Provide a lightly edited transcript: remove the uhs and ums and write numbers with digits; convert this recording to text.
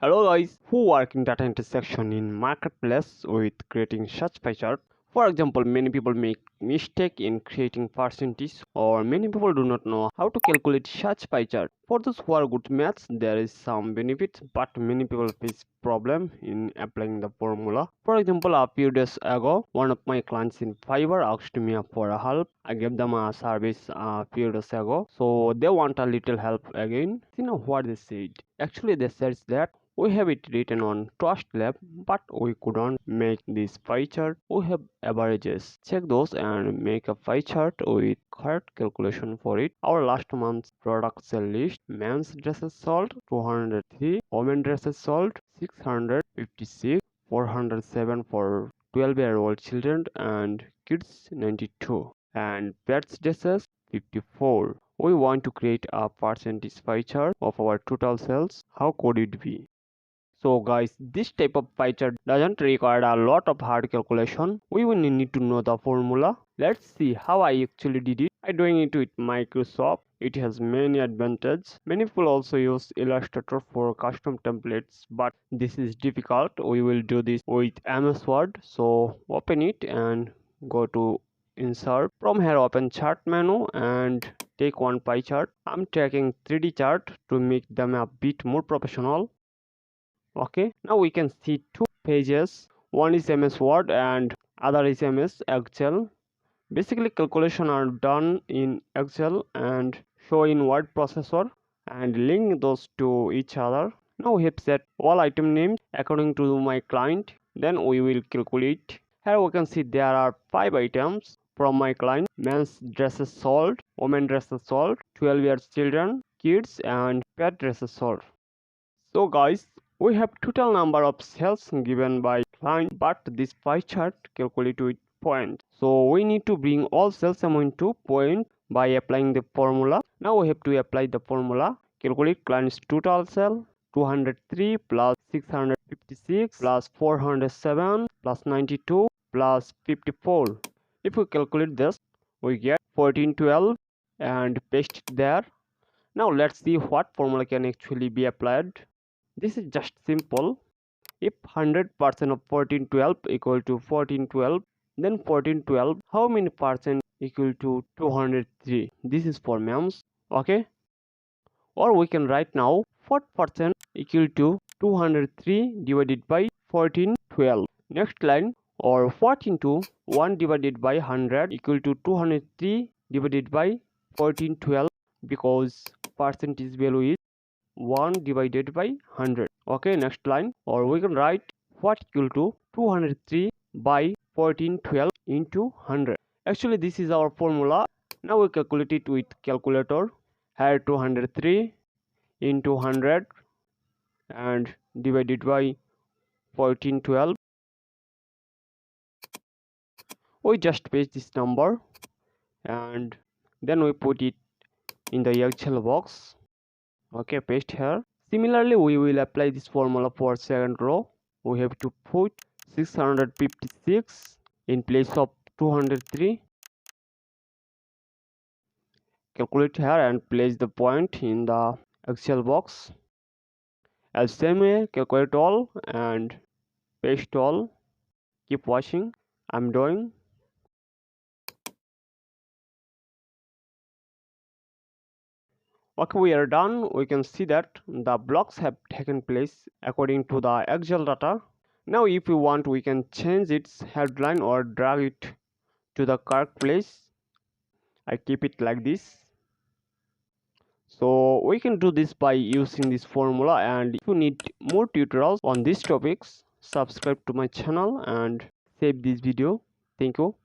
Hello guys who work in data intersection in marketplace with creating such pie chart. For example, many people make mistake in creating percentage, or many people do not know how to calculate such pie chart. For those who are good maths, there is some benefits, but many people face problem in applying the formula. For example, a few days ago, one of my clients in Fiverr asked me for a help. I gave them a service a few days ago, so they want a little help again. You know what they said? Actually, they said that we have it written on Trust Lab, but we couldn't make this pie chart. We have averages. Check those and make a pie chart with correct calculation for it. Our last month's product sale list: men's dresses sold 203, women dresses sold 656, 407 for 12-year-old children and kids 92, and pets dresses 54. We want to create a percentage pie chart of our total sales. How could it be? So guys, this type of pie chart doesn't require a lot of hard calculation. We only need to know the formula. Let's see how I actually did it. I'm doing it with Microsoft. It has many advantages. Many people also use Illustrator for custom templates, but this is difficult. We will do this with MS Word. So open it and go to insert. From here, open chart menu and take one pie chart. I'm taking 3D chart to make them a bit more professional. Okay, now we can see two pages. One is MS Word and other is MS Excel. Basically, calculation are done in Excel and show in word processor and link those to each other. Now we have set all item names according to my client. Then we will calculate. Here we can see there are 5 items from my client: men's dresses sold, women dresses sold, 12 years children, kids, and pet dresses sold. So guys, we have total number of sales given by client, but this pie chart calculate with points. So we need to bring all sales amount to point by applying the formula. Now we have to apply the formula. Calculate client's total sale: 203 plus 656 plus 407 plus 92 plus 54. If we calculate this, we get 1412 and paste it there. Now let's see what formula can actually be applied. This is just simple. If 100% of 1412 equal to 1412, then 1412 how many percent equal to 203? This is for MEMS. Okay, or we can write now 4% equal to 203 divided by 1412. Next line, or 4 into 1 divided by 100 equal to 203 divided by 1412, because percentage value is 1 divided by 100. Okay, next line, or we can write what equal to 203 by 1412 into 100. Actually, this is our formula. Now we calculate it with calculator. Here 203 into 100 and divided by 1412. We just paste this number and then we put it in the Excel box. Okay, paste here. Similarly, we will apply this formula for second row. We have to put 656 in place of 203. Calculate here and place the point in the Excel box. As same way, calculate all and paste all. Keep watching. I'm doing. Okay, we are done. We can see that the blocks have taken place according to the Excel data. Now if we want, we can change its headline or drag it to the correct place. I keep it like this. So we can do this by using this formula, and if you need more tutorials on these topics, subscribe to my channel and save this video. Thank you.